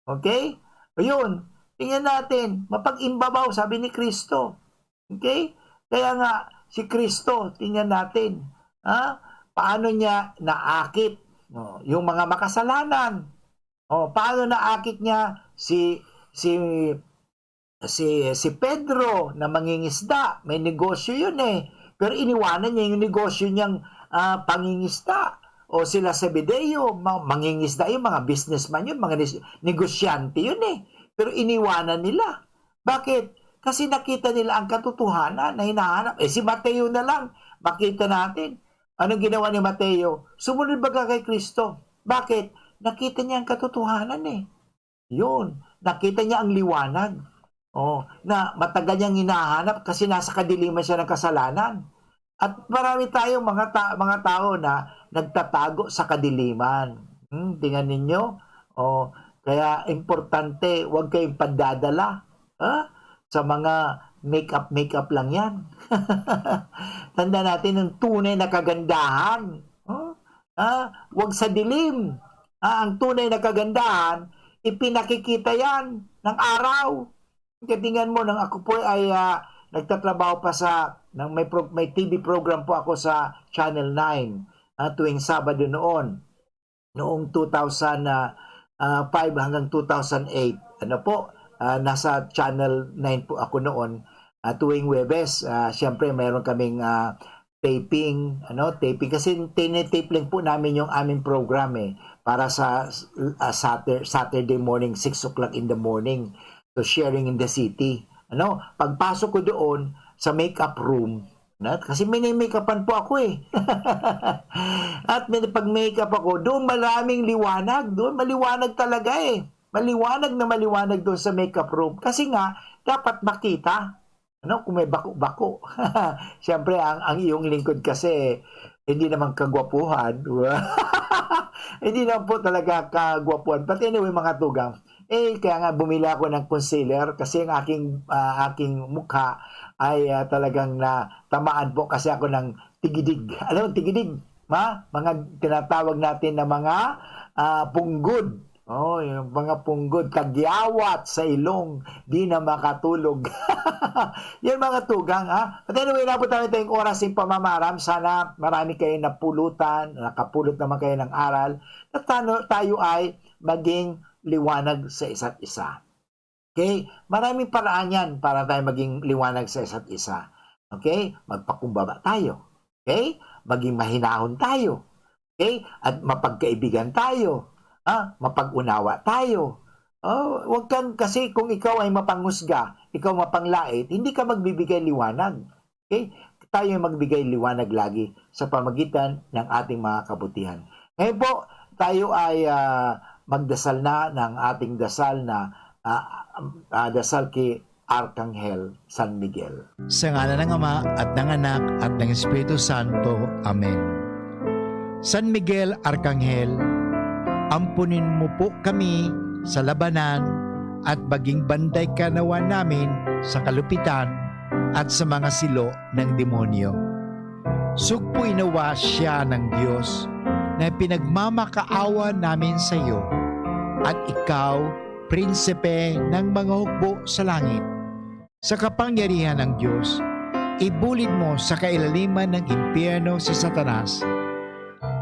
Okay? Ayun, tingnan natin, mapag-imbabaw, sabi ni Kristo. Okay? Kaya nga, si Kristo, tingnan natin, paano niya naakit yung mga makasalanan. Paano naakit niya si Pedro na mangingisda. May negosyo yun Pero iniwanan niya yung negosyo niyang pangingisda. O sila Zebedeo, mangingisda yun, mga businessman yun, mga negosyante yun Pero iniwanan nila. Bakit? Kasi nakita nila ang katotohanan na hinahanap. Si Mateo na lang, makita natin. Anong ginawa ni Mateo? Sumunod baga kay Kristo. Bakit? Nakita niya ang katotohanan Yun. Nakita niya ang liwanag. Na matagal niyang hinahanap kasi nasa kadiliman siya ng kasalanan. At marami tayong mga tao na nagtatago sa kadiliman. Tingnan ninyo. Kaya importante, huwag kayong pandadala. Sa mga make-up lang yan. Tanda natin ang tunay na kagandahan. Huwag sa dilim. Ang tunay na kagandahan, ipinakikita yan ng araw. Tingnan mo, nang ako po ay nagtatrabaho pa may TV program po ako sa Channel 9 tuwing Sabado noong 2005 hanggang 2008. Nasa Channel 9 po ako noon tuwing Webes. Siyempre, mayroon kaming taping kasi tinetape lang po namin yung aming program para sa Saturday morning, 6 o'clock in the morning. So, sharing in the city. Pagpasok ko doon sa makeup room, kasi mini-makeupan po ako At pag makeup ako, doon maraming liwanag. Doon maliwanag talaga Maliwanag na maliwanag doon sa makeup room. Kasi nga, dapat makita. Kung may bako-bako. Siyempre, ang iyong lingkod kasi, hindi naman kagwapuhan. Hindi naman po talaga kagwapuhan. But anyway, mga tugang, kaya nga bumili ako ng concealer kasi ang aking mukha ay talagang tamaan po kasi ako ng tigidig. Alam mo, tigidig? Mga tinatawag natin na mga punggod. Yung mga punggod, kagyawat sa ilong, di na makatulog. Yan mga tugang, But anyway, napot namin tayong oras ng pamamaram. Sana marami kayo napulutan, nakapulot naman kayo ng aral, at tayo ay maging liwanag sa isa't isa. Okay? Maraming paraan yan para tayo maging liwanag sa isa't isa. Okay? Magpakumbaba tayo. Okay? Maging mahinahon tayo. Okay? At mapagkaibigan tayo. Mapag-unawa tayo. Huwag kang, kasi kung ikaw ay mapanghusga, ikaw mapanglait, hindi ka magbibigay liwanag. Okay? Tayo ay magbigay liwanag lagi sa pamagitan ng ating mga kabutihan. Ngayon po, tayo ay magdasal na ng ating dasal na dasal kay Arkanghel San Miguel. Sa ngalan ng Ama at ng Anak at ng Espiritu Santo. Amen. San Miguel Arkanghel, ampunin mo po kami sa labanan at maging banday ka nawa namin sa kalupitan at sa mga silo ng demonyo. Sugpuin nawa siya ng Diyos na pinagmamakaawa namin sa iyo at ikaw, prinsipe ng mga hukbo sa langit. Sa kapangyarihan ng Diyos, ibulid mo sa kailaliman ng impyerno si Satanas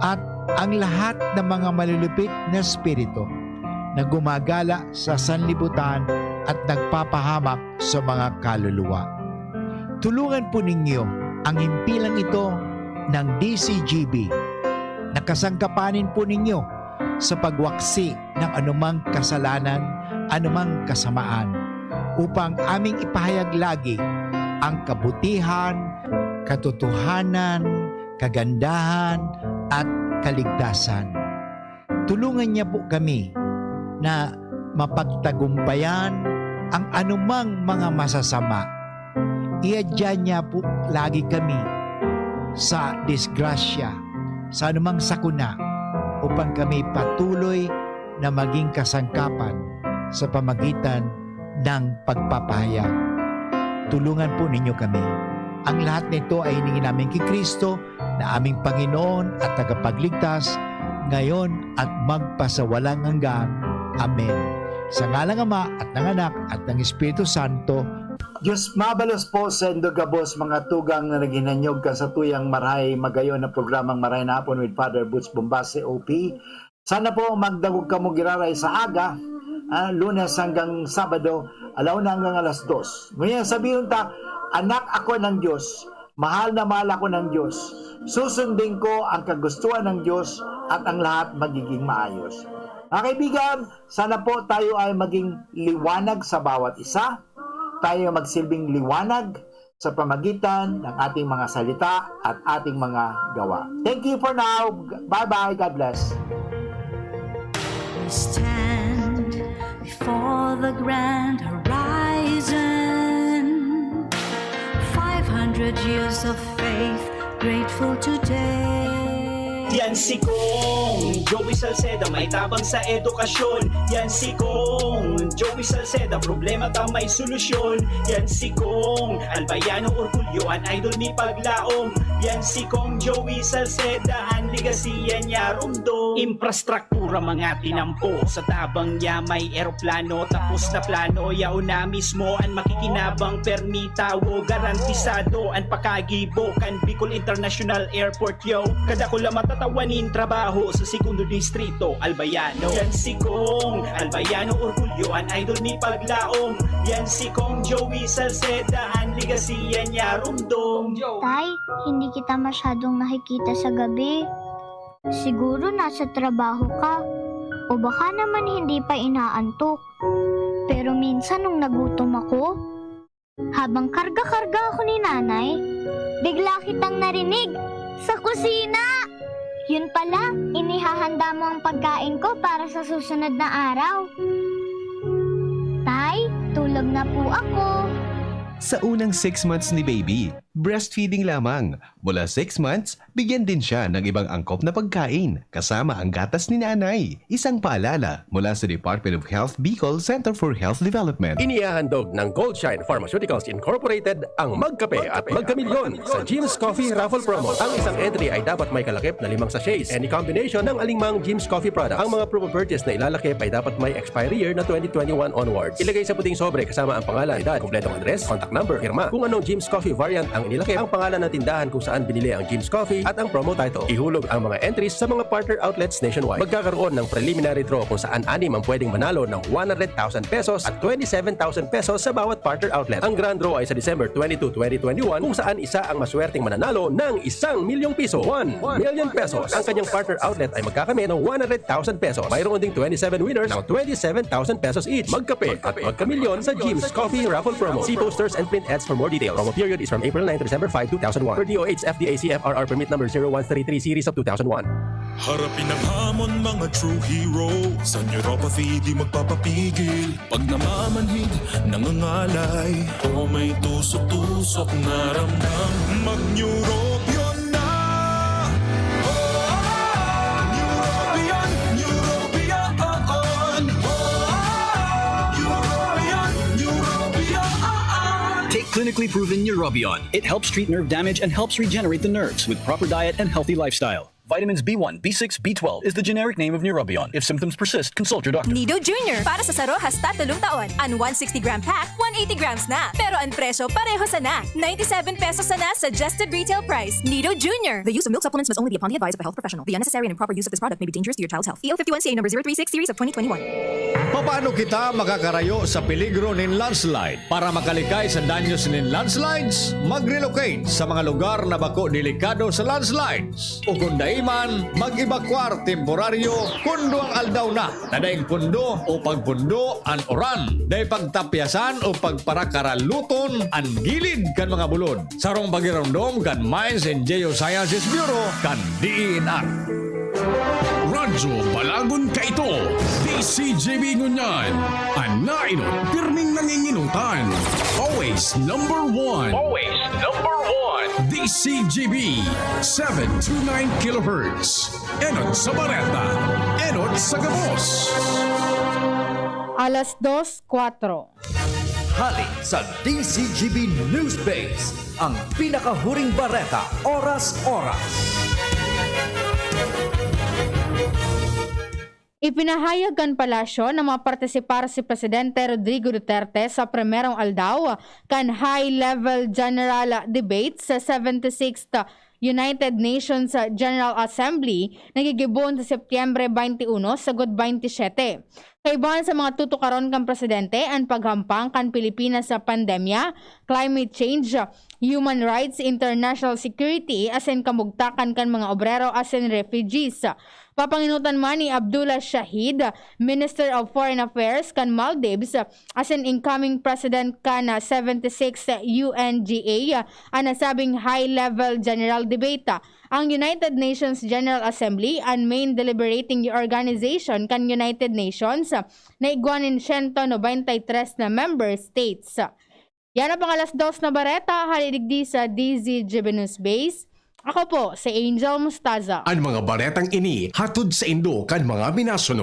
at ang lahat ng mga malulupit na espiritu na gumagala sa sanlibutan at nagpapahamak sa mga kaluluwa. Tulungan po ninyo ang himpilang ito ng DCGB. Nakasangkapanin po ninyo sa pagwaksi ng anumang kasalanan, anumang kasamaan, upang aming ipahayag lagi ang kabutihan, katotohanan, kagandahan, at kaligtasan. Tulungan niya po kami na mapagtagumpayan ang anumang mga masasama. Iadya niya po lagi kami sa disgrasya, sa anumang sakuna, upang kami patuloy na maging kasangkapan sa pamagitan ng pagpapahayag. Tulungan po ninyo kami. Ang lahat nito ay hiningi namin kay Kristo na aming Panginoon at tagapagligtas, ngayon at magpasawalang hanggan. Amen. Sa ngalang Ama at ng Anak at ng Espiritu Santo. Diyos mabalos po sa Indogabos, mga tugang na naghinanyog ka sa tuyang maray magayon na programang Maray na Hapon with Father Butch Bombase OP. Sana po magdagog ka mo giraray sa aga, Lunes hanggang Sabado, 1:00 hanggang 2:00. Ngayon sabihin ta, anak ako ng Diyos, mahal na mahal ako ng Diyos, susundin ko ang kagustuhan ng Diyos at ang lahat magiging maayos. Mga kaibigan, sana po tayo ay maging liwanag sa bawat isa. Tayo magsilbing liwanag sa pamagitan ng ating mga salita at ating mga gawa. Thank you for now. Bye-bye. God bless. We stand before the grand horizon. 500 years of faith, grateful today. Yan si Kong Joey Salceda, may tabang sa edukasyon. Yan si Kong Joey Salceda, problema ta may solusyon. Yan si Kong Albayano Orgulyo, an idol ni Paglaom. Yan si Kong Joey Salceda, ang ligasiya niya rumdo. Infrastruktura mga tinampo, sa tabang niya may eroplano. Tapos na plano, yao na mismo ang makikinabang permitawo. Garantisado ang pakagibo kan Bicol International Airport yo. Kada ko lang matatawanin trabaho sa segundo distrito Albayano. Yan si Kong Albayano Orgulyo, an idol ni Paglaom. Yan si Kong Joey Salceda, ang ligasiya niya rumdong. Tay, hindi kita masyadong nakikita sa gabi. Siguro nasa trabaho ka. O baka naman hindi pa inaantok. Pero minsan nung nagutom ako, habang karga-karga ako ni nanay, bigla kitang narinig sa kusina. Yun pala, inihahanda mo ang pagkain ko para sa susunod na araw. Tay, tulog na po ako. Sa unang 6 months ni baby, breastfeeding lamang. Mula 6 months, bigyan din siya ng ibang angkop na pagkain kasama ang gatas ni nanay. Isang paalala mula sa Department of Health Bicol Center for Health Development. Inihahandog ng Goldshine Pharmaceuticals Incorporated ang Magkape at Magkamilyon sa Jim's Coffee Raffle Promo. Ang isang entry ay dapat may kalakip na 5 sachets. Any combination ng alinmang Jim's Coffee products. Ang mga proof of purchase na ilalakip ay dapat may expiry year na 2021 onwards. Ilagay sa puting sobre kasama ang pangalan, edad, kumpletong address, contact number, firma, kung anong Jim's Coffee variant ang inilakip, ang pangalan ng tindahan kung saan binili ang Jim's Coffee at ang promo title. Ihulog ang mga entries sa mga partner outlets nationwide. Magkakaroon ng preliminary draw kung saan 6 ang pwedeng manalo ng 100,000 pesos at 27,000 pesos sa bawat partner outlet. Ang grand draw ay sa December 22, 2021 kung saan isa ang maswerteng mananalo ng 1 milyong piso. 1 million pesos. Ang kanyang partner outlet ay magkakamit ng 100,000 pesos. Mayroon ding 27 winners ng 27,000 pesos each. Magkape at magkamilyon sa Jim's Coffee Raffle Promo. See posters and print ads for more details. Promo period is from April 9 to December 5, 2001. Per DOH FDA CFRR permit number 0133 series of 2001. Harapin ang hamon mga true hero. Sa neuropathy di magpapapigil. Pag namamanhid, nangangalay, o may tusok-tusok na ramdam, mag-Neurobion na. Neurobion, Neurobion. Take clinically proven Neurobion. It helps treat nerve damage and helps regenerate the nerves with proper diet and healthy lifestyle. Vitamins B1, B6, B12 is the generic name of Neurobion. If symptoms persist, consult your doctor. Nido Junior. Para sa sarohas tatlong taon. Ang 160-gram pack, 180 grams na. Pero ang presyo pareho sa na. 97 pesos sa na suggested retail price. Nido Junior. The use of milk supplements must only be upon the advice of a health professional. The unnecessary and improper use of this product may be dangerous to your child's health. EO51CA number 036 series of 2021. Paano kita makakarayo sa peligro ng landslide? Para makalikay sa danyos ng landslides, mag-relocate sa mga lugar na bako delikado sa landslides. O kung daiman, mag-evacuar temporaryo kundo ang aldaw na. Nadaing pundo o pagpundo an oran. Day pagtapyasan o pagparakaraluton an gilid kan mga bulod. Sarong pagiromdom kan Mines and Geosciences Bureau kan DENR. Radyo Balagon Kaito, DCJB Ngunyan, Anainot, pirming nanginginutan. Always number one. Always number one. DCJB, 729 kHz. Enot sa Bareta, Enot sa Gabos. Alas 2:04. Hali sa DCGB News Base, ang pinakahuring bareta, oras-oras. Ipinahayag kan palasyo na mapartisipar si Presidente Rodrigo Duterte sa primerong aldaw kan high-level general debate sa 76th United Nations General Assembly na gigibon sa Setyembre 21 sagod 27. Kaibahan sa mga tutukaron kan Presidente ang paghampang kan Pilipinas sa pandemya, climate change, human rights, international security, asin kamugtakan kan mga obrero asin refugees. Papanginutan man ni Abdullah Shahid, Minister of Foreign Affairs kan Maldives, asin incoming President kan 76 UNGA, ang nasabing high-level general debate. Ang United Nations General Assembly, ang main deliberating organization kan United Nations, na igwanin 193 na member states. Yan ang pangalas 2 na bareta, halidigdi sa DZGB News Base. Ako po, si Angel Mustaza. Ang mga baretang ini hatod sa Indo kan mga minasunod.